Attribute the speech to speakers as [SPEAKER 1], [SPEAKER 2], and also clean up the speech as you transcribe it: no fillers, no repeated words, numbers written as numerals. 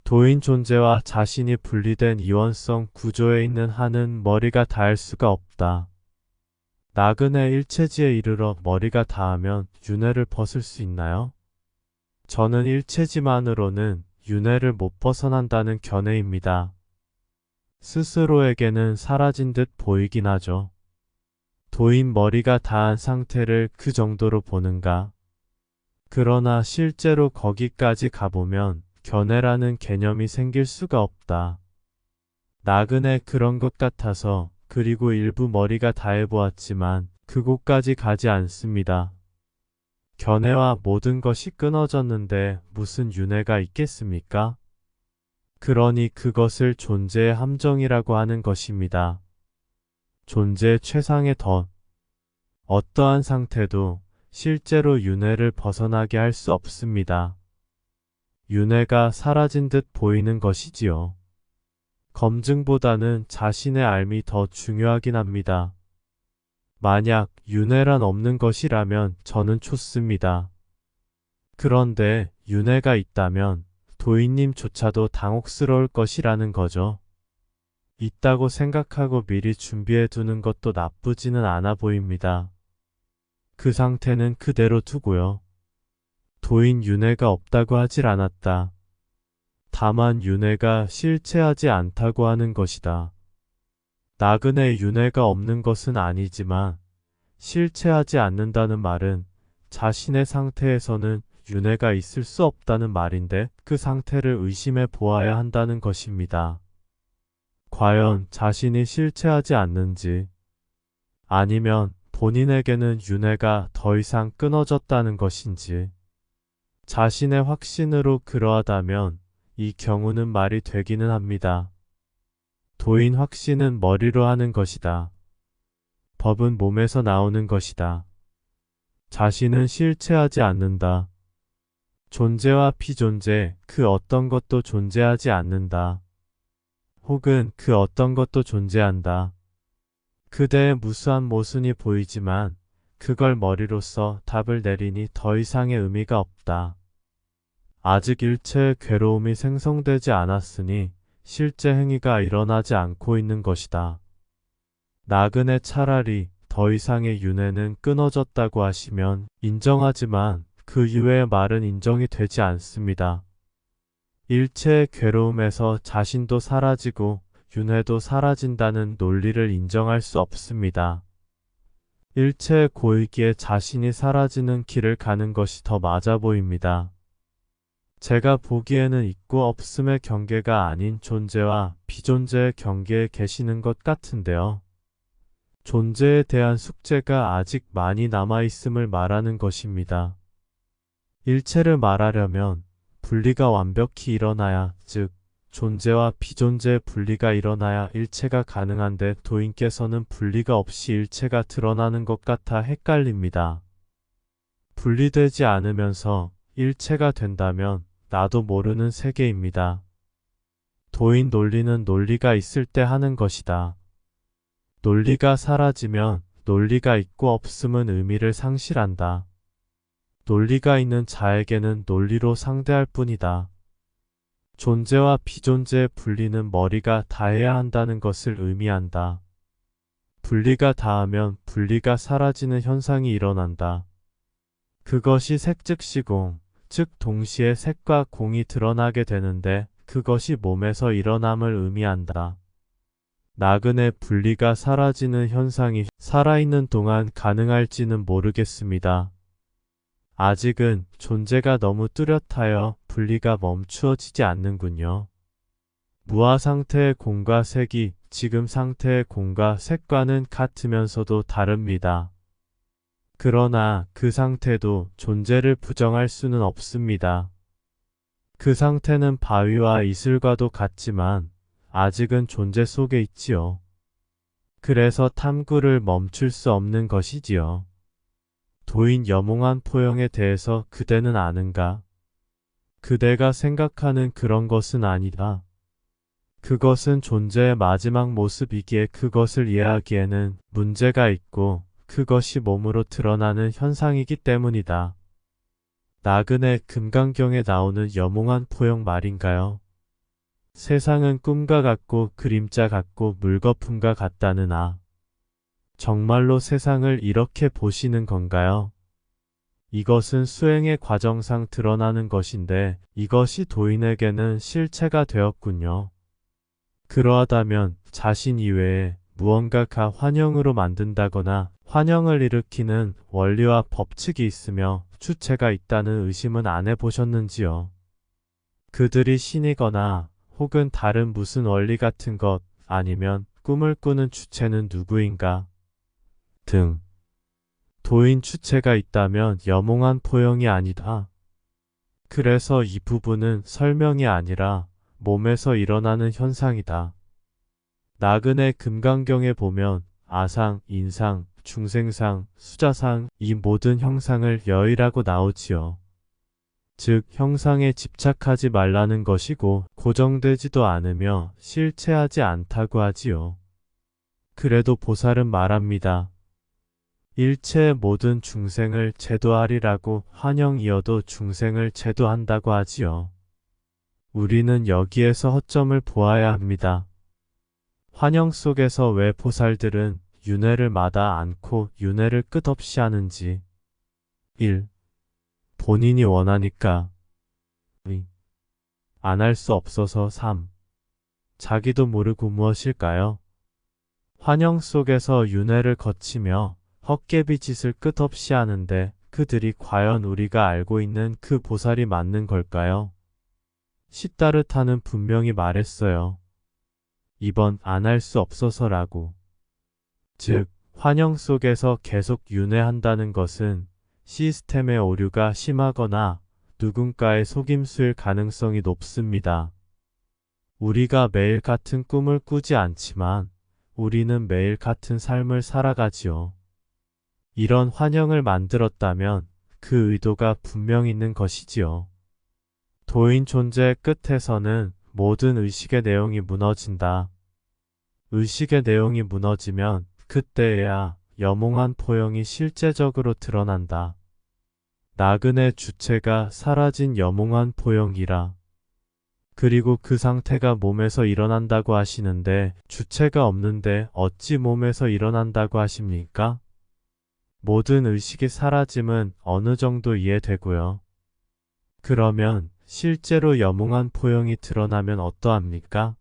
[SPEAKER 1] 도인 존재와 자신이 분리된 이원성 구조에 있는 한은 머리가 닿을 수가 없다. 나그네 일체지에 이르러 머리가 닿으면 윤회를 벗을 수 있나요? 저는 일체지만으로는 윤회를 못 벗어난다는 견해입니다. 스스로에게는 사라진 듯 보이긴 하죠. 도인 머리가 닿은 상태를 그 정도로 보는가? 그러나 실제로 거기까지 가보면 견해라는 개념이 생길 수가 없다. 나그네 그런 것 같아서 그리고 일부 머리가 닿아보았지만 그곳까지 가지 않습니다. 견해와 모든 것이 끊어졌는데 무슨 윤회가 있겠습니까? 그러니 그것을 존재의 함정이라고 하는 것입니다. 존재의 최상의 덫. 어떠한 상태도 실제로 윤회를 벗어나게 할 수 없습니다. 윤회가 사라진 듯 보이는 것이지요. 검증보다는 자신의 알미 더 중요하긴 합니다. 만약 윤회란 없는 것이라면 저는 좋습니다. 그런데 윤회가 있다면 도인님조차도 당혹스러울 것이라는 거죠. 있다고 생각하고 미리 준비해 두는 것도 나쁘지는 않아 보입니다. 그 상태는 그대로 두고요. 도인 윤회가 없다고 하질 않았다. 다만 윤회가 실체하지 않다고 하는 것이다. 나그네 윤회가 없는 것은 아니지만 실체하지 않는다는 말은 자신의 상태에서는 윤회가 있을 수 없다는 말인데 그 상태를 의심해 보아야 한다는 것입니다. 과연 자신이 실체하지 않는지 아니면 본인에게는 윤회가 더 이상 끊어졌다는 것인지 자신의 확신으로 그러하다면 이 경우는 말이 되기는 합니다. 도인 확신은 머리로 하는 것이다. 법은 몸에서 나오는 것이다. 자신은 실체하지 않는다. 존재와 비존재, 그 어떤 것도 존재하지 않는다. 혹은 그 어떤 것도 존재한다. 그대의 무수한 모순이 보이지만 그걸 머리로써 답을 내리니 더 이상의 의미가 없다. 아직 일체의 괴로움이 생성되지 않았으니 실제 행위가 일어나지 않고 있는 것이다. 나그네 차라리 더 이상의 윤회는 끊어졌다고 하시면 인정하지만 그 이외의 말은 인정이 되지 않습니다. 일체의 괴로움에서 자신도 사라지고 윤회도 사라진다는 논리를 인정할 수 없습니다. 일체의 고이기에 자신이 사라지는 길을 가는 것이 더 맞아 보입니다. 제가 보기에는 있고 없음의 경계가 아닌 존재와 비존재의 경계에 계시는 것 같은데요. 존재에 대한 숙제가 아직 많이 남아있음을 말하는 것입니다. 일체를 말하려면 분리가 완벽히 일어나야, 즉 존재와 비존재의 분리가 일어나야 일체가 가능한데 도인께서는 분리가 없이 일체가 드러나는 것 같아 헷갈립니다. 분리되지 않으면서 일체가 된다면 나도 모르는 세계입니다. 도인 논리는 논리가 있을 때 하는 것이다. 논리가 사라지면 논리가 있고 없음은 의미를 상실한다. 논리가 있는 자에게는 논리로 상대할 뿐이다. 존재와 비존재의 분리는 머리가 닿아야 한다는 것을 의미한다. 분리가 닿으면 분리가 사라지는 현상이 일어난다. 그것이 색즉시공, 즉 동시에 색과 공이 드러나게 되는데 그것이 몸에서 일어남을 의미한다. 나그네 분리가 사라지는 현상이 살아있는 동안 가능할지는 모르겠습니다. 아직은 존재가 너무 뚜렷하여 분리가 멈추어지지 않는군요. 무아 상태의 공과 색이 지금 상태의 공과 색과는 같으면서도 다릅니다. 그러나 그 상태도 존재를 부정할 수는 없습니다. 그 상태는 바위와 이슬과도 같지만 아직은 존재 속에 있지요. 그래서 탐구를 멈출 수 없는 것이지요. 도인 여몽한 포영에 대해서 그대는 아는가? 그대가 생각하는 그런 것은 아니다. 그것은 존재의 마지막 모습이기에 그것을 이해하기에는 문제가 있고 그것이 몸으로 드러나는 현상이기 때문이다. 나그네 금강경에 나오는 여몽한 포영 말인가요? 세상은 꿈과 같고 그림자 같고 물거품과 같다는 정말로 세상을 이렇게 보시는 건가요? 이것은 수행의 과정상 드러나는 것인데 이것이 도인에게는 실체가 되었군요. 그러하다면 자신 이외에 무언가가 환영으로 만든다거나 환영을 일으키는 원리와 법칙이 있으며 주체가 있다는 의심은 안 해보셨는지요? 그들이 신이거나 혹은 다른 무슨 원리 같은 것 아니면 꿈을 꾸는 주체는 누구인가 등 도인 주체가 있다면 염홍한 포용이 아니다. 그래서 이 부분은 설명이 아니라 몸에서 일어나는 현상이다. 나그네 금강경에 보면 아상, 인상, 중생상, 수자상 이 모든 형상을 여의라고 나오지요. 즉 형상에 집착하지 말라는 것이고 고정되지도 않으며 실체하지 않다고 하지요. 그래도 보살은 말합니다. 일체의 모든 중생을 제도하리라고 환영이어도 중생을 제도한다고 하지요. 우리는 여기에서 허점을 보아야 합니다. 환영 속에서 왜 보살들은 윤회를 마다 않고 윤회를 끝없이 하는지 1. 본인이 원하니까 2. 안 할 수 없어서 3. 자기도 모르고 무엇일까요? 환영 속에서 윤회를 거치며 헛개비 짓을 끝없이 하는데 그들이 과연 우리가 알고 있는 그 보살이 맞는 걸까요? 시다르타는 분명히 말했어요. 이번 안 할 수 없어서라고. 즉, 환영 속에서 계속 윤회한다는 것은 시스템의 오류가 심하거나 누군가의 속임수일 가능성이 높습니다. 우리가 매일 같은 꿈을 꾸지 않지만 우리는 매일 같은 삶을 살아가지요. 이런 환영을 만들었다면 그 의도가 분명 있는 것이지요. 도인 존재의 끝에서는 모든 의식의 내용이 무너진다. 의식의 내용이 무너지면 그때야 염홍한 포용이 실제적으로 드러난다. 나그네 주체가 사라진 염홍한 포용이라. 그리고 그 상태가 몸에서 일어난다고 하시는데 주체가 없는데 어찌 몸에서 일어난다고 하십니까? 모든 의식이 사라짐은 어느 정도 이해되고요. 그러면 실제로 염홍한 포용이 드러나면 어떠합니까?